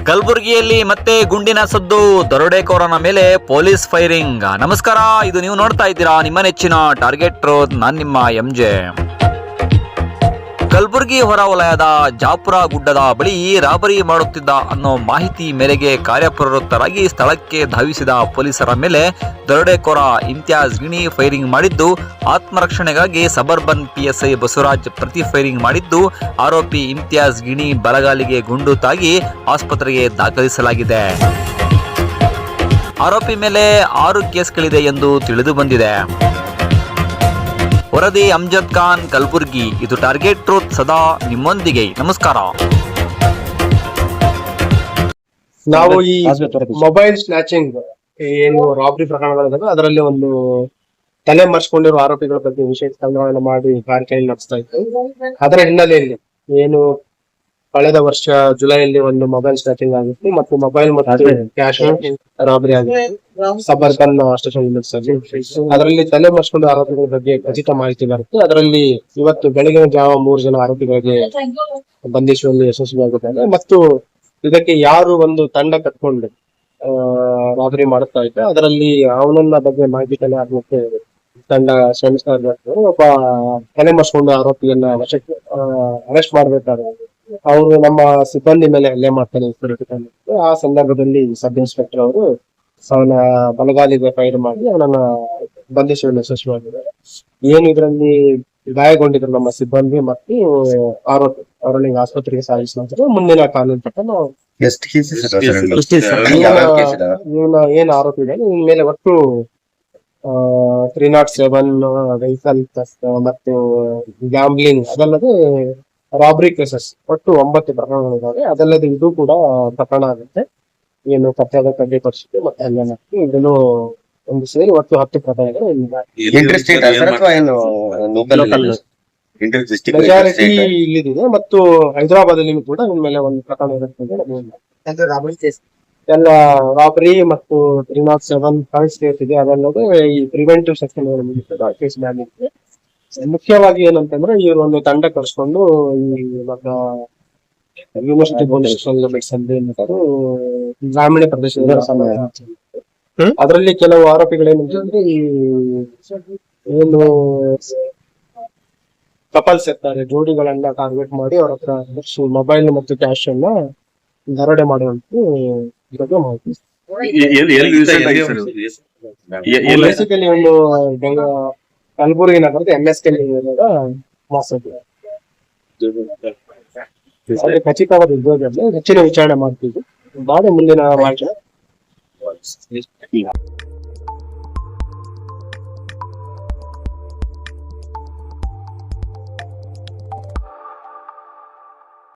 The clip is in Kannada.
ಕಲಬುರಗಿಯಲ್ಲಿ ಮತ್ತೆ ಗುಂಡಿನ ಸದ್ದು, ದರೋಡೆಕೋರನ ಮೇಲೆ ಪೊಲೀಸ್ ಫೈರಿಂಗ್. ನಮಸ್ಕಾರ, ಇದು ನೀವು ನೋಡ್ತಾ ಇದ್ದೀರಾ ನಿಮ್ಮ ನೆಚ್ಚಿನ ಟಾರ್ಗೆಟ್ ಟ್ರೂತ್. ನಾನು ನಿಮ್ಮ ಎಂಜೆ. ಕಲಬುರಗಿ ಹೊರವಲಯದ ಜಾಪುರ ಗುಡ್ಡದ ಬಳಿ ರಾಬರಿ ಮಾಡುತ್ತಿದ್ದ ಅನ್ನೋ ಮಾಹಿತಿ ಮೇರೆಗೆ ಕಾರ್ಯಪ್ರವೃತ್ತರಾಗಿ ಸ್ಥಳಕ್ಕೆ ಧಾವಿಸಿದ ಪೊಲೀಸರ ಮೇಲೆ ದರೋಡೆಕೋರ ಇಮ್ತಿಯಾಜ್ ಗಿಣಿ ಫೈರಿಂಗ್ ಮಾಡಿದ್ದು, ಆತ್ಮರಕ್ಷಣೆಗಾಗಿ ಸಬರ್ಬನ್ ಪಿಎಸ್ಐ ಬಸವರಾಜ್ ಪ್ರತಿ ಫೈರಿಂಗ್ ಮಾಡಿದ್ದು, ಆರೋಪಿ ಇಮ್ತಿಯಾಜ್ ಗಿಣಿ ಬಲಗಾಲಿಗೆ ಗುಂಡು ತಾಗಿ ಆಸ್ಪತ್ರೆಗೆ ದಾಖಲಿಸಲಾಗಿದೆ. ಆರೋಪಿ ಮೇಲೆ 6 ಕೇಸ್ಗಳಿದೆ ಎಂದು ತಿಳಿದು ಬಂದಿದೆ. ವರದಿ ಅಮ್ಜದ್ ಖಾನ್, ಕಲಬುರ್ಗಿ. ಇದು ಟಾರ್ಗೆಟ್ ಟ್ರೂತ್, ಸದಾ ನಿಮ್ಮೊಂದಿಗೆ. ನಮಸ್ಕಾರ. ನಾವು ಈ ಮೊಬೈಲ್ ಸ್ನ್ಯಾಚಿಂಗ್ ಏನು ರಾಬರಿ ಪ್ರಕರಣಗಳಿದಾವೆ ಅದರಲ್ಲಿ ಒಂದು ತಲೆ ಮರೆಸಿಕೊಂಡಿರುವ ಆರೋಪಿಗಳ ಬಗ್ಗೆ ವಿಶೇಷ ಸಂಗ್ರಹಣೆ ಮಾಡಿ ಕಾರ್ಯಾಚರಣೆ ನಡೆಸ್ತಾ ಇತ್ತು. ಅದರ ಹಿನ್ನೆಲೆಯಲ್ಲಿ ಏನು ಕಳೆದ ವರ್ಷ ಜುಲೈಯಲ್ಲಿ ಒಂದು ಮೊಬೈಲ್ ಸ್ನ್ಯಾಚಿಂಗ್ ಆಗಿತ್ತು ಮತ್ತು ಮೊಬೈಲ್ ಮತ್ತು ಕ್ಯಾಶ್ ರಾಬರಿ ಆಗಿತ್ತು ಸಬರ್ಬನ್ ಸ್ಟೇಷನ್. ಅದರಲ್ಲಿ ತಲೆ ಮರೆಸಿಕೊಂಡ ಆರೋಪಿಗಳ ಬಗ್ಗೆ ಖಚಿತ ಮಾಹಿತಿ ಬರುತ್ತೆ. ಅದರಲ್ಲಿ ಇವತ್ತು ಬೆಳಗಿನ ಜಾವ 3 ಜನ ಆರೋಪಿಗಳಿಗೆ ಬಂಧಿಸುವಲ್ಲಿ ಯಶಸ್ವಿಯಾಗುತ್ತಾರೆ ಮತ್ತು ಇದಕ್ಕೆ ಯಾರು ಒಂದು ತಂಡ ಕಟ್ಕೊಂಡು ರಾಬರಿ ಮಾಡುತ್ತಾ ಇದ್ದ ಅದರಲ್ಲಿ ಅವನನ್ನ ಬಗ್ಗೆ ಮಾಹಿತಿ ತಲೆ ಹಾಕಲಿಕ್ಕೆ ತಂಡ ಶ್ರಮಿಸ್ತಾ ಇದ್ದಾರೆ. ಒಬ್ಬ ತಲೆ ಮರೆಸಿಕೊಂಡ ಆರೋಪಿಯನ್ನ ವಶಕ್ಕೆ ಅರೆಸ್ಟ್ ಮಾಡಬೇಕಾದ್ರೆ ಅವರು ನಮ್ಮ ಸಿಬ್ಬಂದಿ ಮೇಲೆ ಹಲ್ಲೆ ಮಾಡ್ತಾನೆ. ಆ ಸಂದರ್ಭದಲ್ಲಿ ಸಬ್ ಇನ್ಸ್ಪೆಕ್ಟರ್ ಅವರು ಅವನ ಬಲಗಾಲಿಗೆ ಫೈರ್ ಮಾಡಿ ಅವನನ್ನ ಬಂಧಿಸುವಲ್ಲಿ ಯಶಸ್ವಿಯಾಗಿದ್ದಾರೆ. ಏನು ಇದರಲ್ಲಿ ಗಾಯಗೊಂಡಿದ್ರು ನಮ್ಮ ಸಿಬ್ಬಂದಿ ಮತ್ತು ಆರೋಪಿ ಅವರನ್ನ ಆಸ್ಪತ್ರೆಗೆ ಸಾಗಿಸಲಾಗಿದೆ. ಮುಂದಿನ ಕಾನೂನು ಪ್ರಕಾರ ಇವನ ಏನ್ ಆರೋಪಿ ಇದೆ ಇನ್ ಮೇಲೆ ಒಟ್ಟು 307 ವೆಹಿಕಲ್ ಮತ್ತು ಗ್ಯಾಂಬ್ಲಿಂಗ್ ಅದಲ್ಲದೆ ರಾಬರಿ ಕೇಸಸ್ ಒಟ್ಟು 9 ಪ್ರಕರಣಗಳಿದ್ದಾವೆ. ಅದಲ್ಲದೆ ಇದು ಕೂಡ ಪ್ರಕರಣ ಆಗುತ್ತೆ. ಏನು ಕಟ್ಟದ ಕಡ್ಡಿ ಪರಿಸ್ಥಿತಿ ಮತ್ತೆ ಅಲ್ಲೇನ ಇದನ್ನು ಒಂದು ಸೇರಿ ಒಟ್ಟು 10 ಪ್ರಕರಣಗಳು ಮೆಜಾರಿಟಿ ಇಲ್ಲಿದೆ ಮತ್ತು ಹೈದರಾಬಾದ್ ಅಲ್ಲಿ ಕೂಡ ಇನ್ಮೇಲೆ ಒಂದು ಪ್ರಕರಣ ಇರುತ್ತೆ. ಎಲ್ಲ ರಾಬರಿ ಮತ್ತು 307 ಥರ್ಡ್ ಸ್ಟೇಟ್ ಇದೆ. ಅದಲ್ಲದೆ ಈ ಪ್ರಿವೆಂಟಿವ್ ಸೆಕ್ಷನ್ ಕೇಸ್ ಮ್ಯಾಲಿದೆ. ಮುಖ್ಯವಾಗಿ ಏನಂತಂದ್ರೆ ಇವರು ಒಂದು ತಂಡ ಕರ್ಸ್ಕೊಂಡು ಈ ಯೂನಿವರ್ಸಿಟಿ ಗ್ರಾಮೀಣ ಪ್ರದೇಶದ ಅದರಲ್ಲಿ ಕೆಲವು ಆರೋಪಿಗಳೇನಂತಂದ್ರೆ ಈ ಏನು ಕಪಲ್ಸ್ ಇರ್ತಾರೆ, ಜೋಡಿಗಳನ್ನ ಟಾರ್ಗೆಟ್ ಮಾಡಿ ಅವ್ರ ಹತ್ರ ಮೊಬೈಲ್ ಮತ್ತು ಕ್ಯಾಶ್ ಅನ್ನ ದರೋಡೆ ಮಾಡುವಂತೆ ಬಗ್ಗೆ ಮಾಹಿತಿ. ಬೇಸಿಕಲಿ ಒಂದು ಕಲಬುರಗಿ ನಗರದ MSK ಖಚಿತವಾದ ಉದ್ಯೋಗ ಹೆಚ್ಚಿನ ವಿಚಾರಣೆ ಮಾಡ್ತೀವಿ. ಮುಂದಿನ